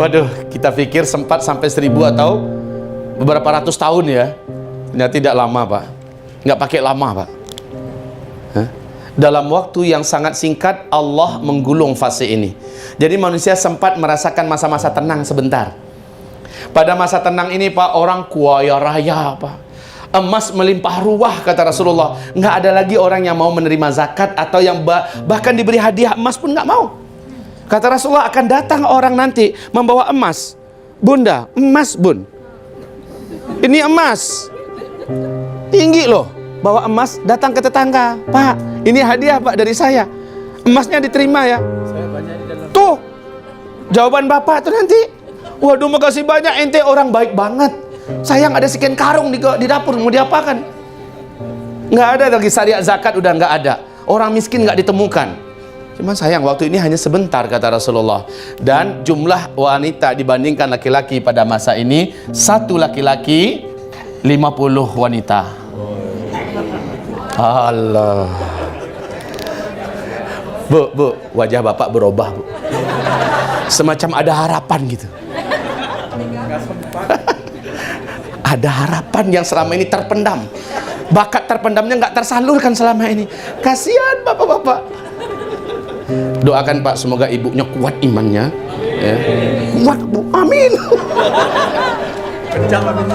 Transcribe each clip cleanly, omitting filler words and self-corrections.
Waduh, kita pikir sempat sampai 1000 atau beberapa ratus tahun ya. Ternyata tidak lama, Pak. Nggak pakai lama, Pak. Hah? Dalam waktu yang sangat singkat Allah menggulung fase ini. Jadi manusia sempat merasakan masa-masa tenang sebentar. Pada masa tenang ini, Pak, orang kaya raya, Pak. Emas melimpah ruah, kata Rasulullah. Nggak ada lagi orang yang mau menerima zakat atau yang bahkan diberi hadiah emas pun nggak mau. Kata Rasulullah, akan datang orang nanti membawa emas. Bunda, emas bun. Ini emas. Tinggi loh. Bawa emas, datang ke tetangga. Pak, ini hadiah Pak dari saya. Emasnya diterima ya. Tuh, jawaban Bapak tuh nanti. Waduh, makasih banyak, ente orang baik banget. Sayang ada sekian karung di dapur, mau diapakan? Nggak ada lagi syariat zakat, udah nggak ada. Orang miskin nggak ditemukan. Cuman sayang waktu ini hanya sebentar, kata Rasulullah. Dan jumlah wanita dibandingkan laki-laki pada masa ini, satu laki-laki 50 wanita. Allah. Bu, wajah Bapak berubah, Bu. Semacam ada harapan gitu. Ada harapan yang selama ini terpendam. Bakat terpendamnya nggak tersalurkan selama ini. Kasihan bapak-bapak. Doakan Pak, semoga ibunya kuat imannya. Ya. Kuat, Bu. Amin.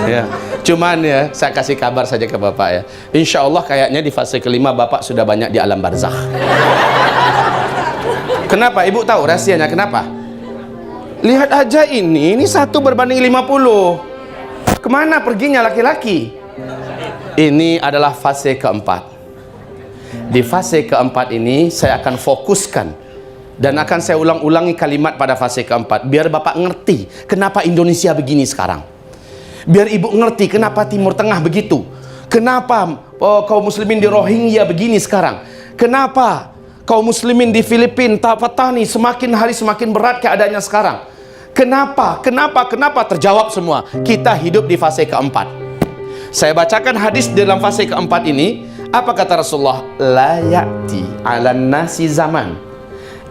Ya. Cuman ya, saya kasih kabar saja ke Bapak ya. Insya Allah kayaknya di fase kelima Bapak sudah banyak di alam barzakh. Kenapa? Ibu tahu rahasianya kenapa? Lihat aja ini 1 berbanding 50. Kemana perginya laki-laki? Ini adalah fase keempat. Di fase keempat ini saya akan fokuskan dan akan saya ulang-ulangi kalimat pada fase keempat biar Bapak ngerti kenapa Indonesia begini sekarang. Biar Ibu ngerti kenapa Timur Tengah begitu. Kenapa kaum muslimin di Rohingya begini sekarang. Kenapa kaum muslimin di Filipina, Patani semakin hari semakin berat keadaannya sekarang. Kenapa terjawab semua. Kita hidup di fase keempat. Saya bacakan hadis dalam fase keempat ini. Apa kata Rasulullah? La ya'ti 'alan nasi zaman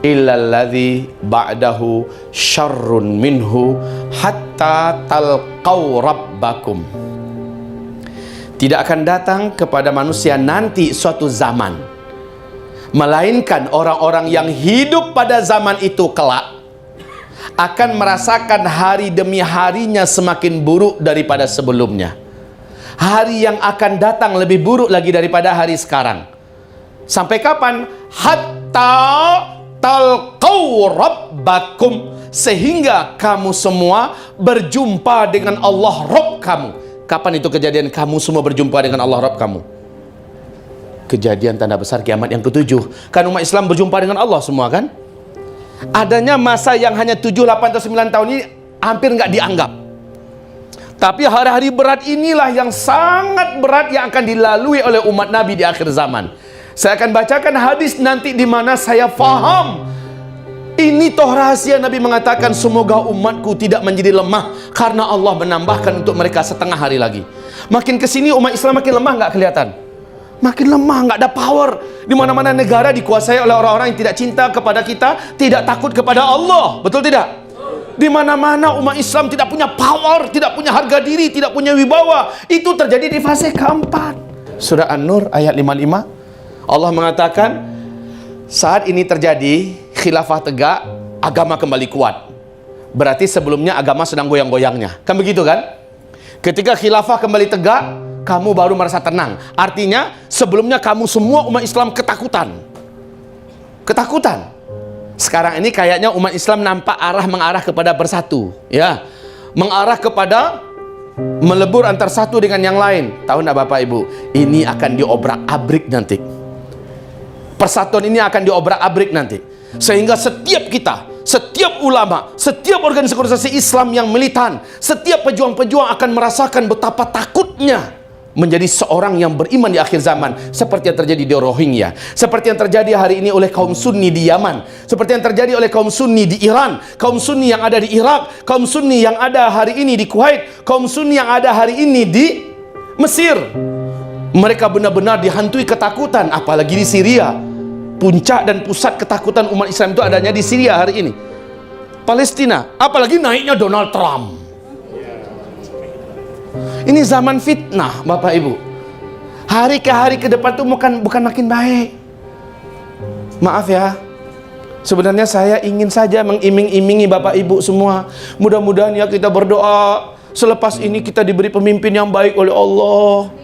illa alladhi ba'dahu syarrun minhu hatta talqaw rabbakum. Tidak akan datang kepada manusia nanti suatu zaman, melainkan orang-orang yang hidup pada zaman itu kelak akan merasakan hari demi harinya semakin buruk daripada sebelumnya. Hari yang akan datang lebih buruk lagi daripada hari sekarang. Sampai kapan? Hatta talqaw rabbakum, sehingga kamu semua berjumpa dengan Allah Rabb kamu. Kapan itu kejadian kamu semua berjumpa dengan Allah Rabb kamu? Kejadian tanda besar kiamat yang ke-7. Kan umat Islam berjumpa dengan Allah semua kan? Adanya masa yang hanya 7, 8, atau 9 tahun ini hampir nggak dianggap. Tapi hari-hari berat inilah yang sangat berat yang akan dilalui oleh umat Nabi di akhir zaman. Saya akan bacakan hadis nanti di mana saya faham. Ini toh rahasia Nabi mengatakan, semoga umatku tidak menjadi lemah karena Allah menambahkan untuk mereka setengah hari lagi. Makin kesini umat Islam makin lemah, nggak kelihatan. Makin lemah, nggak ada power. Di mana-mana negara dikuasai oleh orang-orang yang tidak cinta kepada kita, tidak takut kepada Allah. Betul tidak? Di mana-mana umat Islam tidak punya power, tidak punya harga diri, tidak punya wibawa. Itu terjadi di fase keempat. Surah An-Nur ayat 55. Allah mengatakan, saat ini terjadi khilafah tegak, agama kembali kuat. Berarti sebelumnya agama sedang goyang-goyangnya. Kan begitu kan? Ketika khilafah kembali tegak, kamu baru merasa tenang. Artinya sebelumnya kamu semua umat Islam ketakutan. Ketakutan. Sekarang ini kayaknya umat Islam nampak mengarah kepada bersatu, ya. Mengarah kepada melebur antar satu dengan yang lain. Tahu enggak Bapak Ibu? Ini akan diobrak-abrik nanti. Persatuan ini akan diobrak-abrik nanti. Sehingga setiap kita, setiap ulama, setiap organisasi Islam yang militan, setiap pejuang-pejuang akan merasakan betapa takutnya menjadi seorang yang beriman di akhir zaman, seperti yang terjadi di Rohingya, seperti yang terjadi hari ini oleh kaum Sunni di Yaman, seperti yang terjadi oleh kaum Sunni di Iran, kaum Sunni yang ada di Irak, kaum Sunni yang ada hari ini di Kuwait, kaum Sunni yang ada hari ini di Mesir. Mereka benar-benar dihantui ketakutan, apalagi di Syria. Puncak dan pusat ketakutan umat Islam itu adanya di Syria hari ini. Palestina, apalagi naiknya Donald Trump. Ini zaman fitnah, Bapak Ibu. Hari ke hari ke depan tuh bukan makin baik. Maaf ya, sebenarnya saya ingin saja mengiming-imingi Bapak Ibu semua, mudah-mudahan ya kita berdoa selepas ini kita diberi pemimpin yang baik oleh Allah.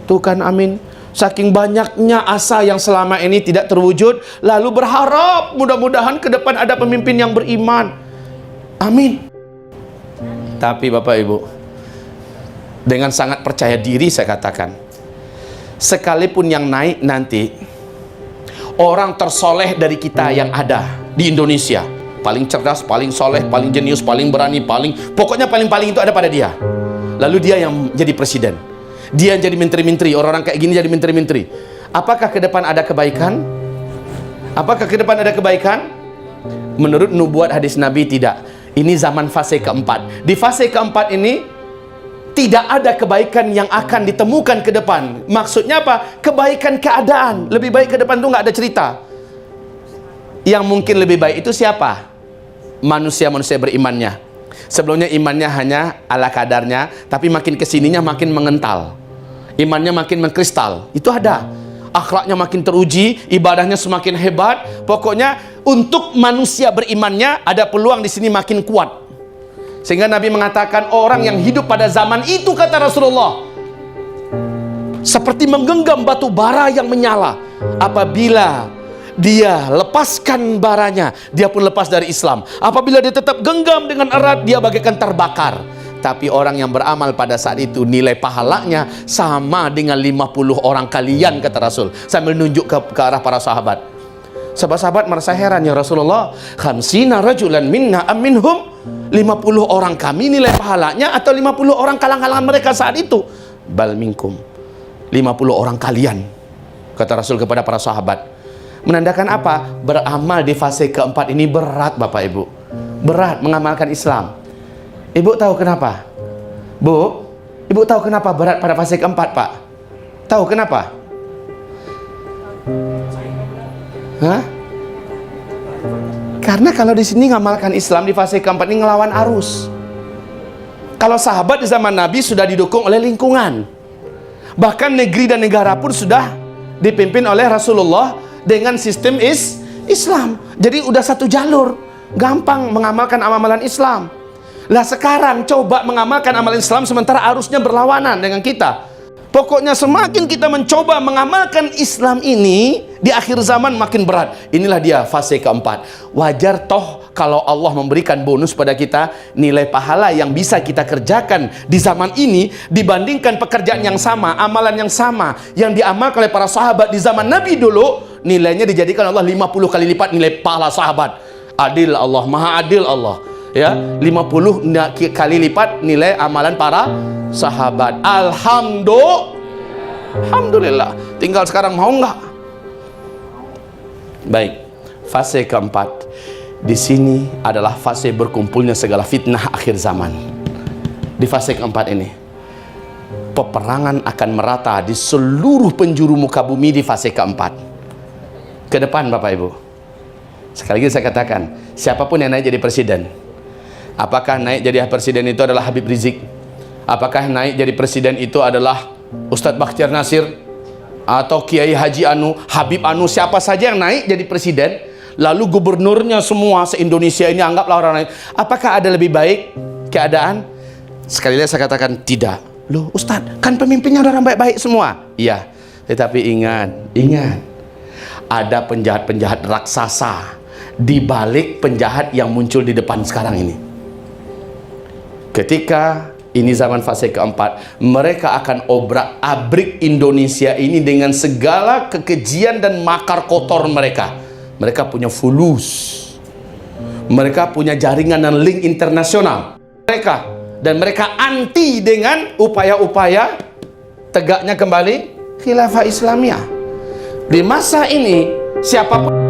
Tuh kan, amin. Saking banyaknya asa yang selama ini tidak terwujud, lalu berharap mudah-mudahan ke depan ada pemimpin yang beriman. Amin. Tapi Bapak Ibu, dengan sangat percaya diri saya katakan, sekalipun yang naik nanti orang tersoleh dari kita yang ada di Indonesia, paling cerdas, paling soleh, paling jenius, paling berani, pokoknya paling itu ada pada dia. Lalu dia yang jadi presiden, dia yang jadi menteri-menteri, orang-orang kayak gini jadi menteri-menteri. Apakah ke depan ada kebaikan? Apakah ke depan ada kebaikan? Menurut nubuat hadis Nabi, tidak. Ini zaman fase keempat. Di fase keempat ini tidak ada kebaikan yang akan ditemukan ke depan. Maksudnya apa? Kebaikan keadaan. Lebih baik ke depan tuh nggak ada cerita. Yang mungkin lebih baik itu siapa? Manusia-manusia berimannya. Sebelumnya imannya hanya ala kadarnya, tapi makin kesininya makin mengental. Imannya makin mengkristal. Itu ada. Akhlaknya makin teruji, ibadahnya semakin hebat. Pokoknya untuk manusia berimannya ada peluang di sini makin kuat. Sehingga Nabi mengatakan orang yang hidup pada zaman itu, kata Rasulullah, seperti menggenggam batu bara yang menyala. Apabila dia lepaskan baranya, dia pun lepas dari Islam. Apabila dia tetap genggam dengan erat, dia bagaikan terbakar. Tapi orang yang beramal pada saat itu, nilai pahalanya sama dengan 50 orang kalian, kata Rasul, sambil nunjuk ke arah para sahabat. Sahabat-sahabat merasa heran, ya Rasulullah, khamsina rajulan minna am minhum, 50 orang kami nilai pahalanya atau 50 orang kalang-kalangan mereka saat itu? Bal minkum, 50 orang kalian, kata Rasul kepada para sahabat. Menandakan apa? Beramal di fase keempat ini berat, Bapak Ibu. Berat mengamalkan Islam. Ibu tahu kenapa? Bu, Ibu tahu kenapa berat pada fase keempat, Pak? Tahu kenapa? Hah? Karena kalau di sini ngamalkan Islam di fase keempat ini ngelawan arus. Kalau sahabat di zaman Nabi sudah didukung oleh lingkungan. Bahkan negeri dan negara pun sudah dipimpin oleh Rasulullah dengan sistem Islam. Jadi udah satu jalur, gampang mengamalkan amalan Islam. Lah sekarang coba mengamalkan amalan Islam sementara arusnya berlawanan dengan kita. Pokoknya semakin kita mencoba mengamalkan Islam ini di akhir zaman makin berat. Inilah dia fase keempat. Wajar toh kalau Allah memberikan bonus pada kita, nilai pahala yang bisa kita kerjakan di zaman ini dibandingkan pekerjaan yang sama, amalan yang sama yang diamalkan oleh para sahabat di zaman Nabi dulu, nilainya dijadikan Allah 50 kali lipat nilai pahala sahabat. Adil Allah, maha adil Allah. Ya, 50 kali lipat nilai amalan para sahabat. Alhamdulillah. Tinggal sekarang mau nggak? Baik, fase keempat di sini adalah fase berkumpulnya segala fitnah akhir zaman. Di fase keempat ini, peperangan akan merata di seluruh penjuru muka bumi di fase keempat. Ke depan, Bapak Ibu, sekali lagi saya katakan, siapapun yang naik jadi presiden, apakah naik jadi presiden itu adalah Habib Rizik? Apakah naik jadi presiden itu adalah Ustadz Bakhtiar Nasir atau Kiai Haji Anu, Habib Anu, siapa saja yang naik jadi presiden, lalu gubernurnya semua se-Indonesia ini anggaplah orang lain, apakah ada lebih baik keadaan? Sekali lagi saya katakan tidak. Loh Ustadz, kan pemimpinnya orang baik-baik semua. Iya, tetapi ingat, ada penjahat-penjahat raksasa di balik penjahat yang muncul di depan sekarang ini. Ketika ini zaman fase keempat, mereka akan obrak-abrik Indonesia ini dengan segala kekejian dan makar kotor mereka. Mereka punya fulus, mereka punya jaringan dan link internasional mereka anti dengan upaya-upaya tegaknya kembali khilafah Islamiyah. Di masa ini siapapun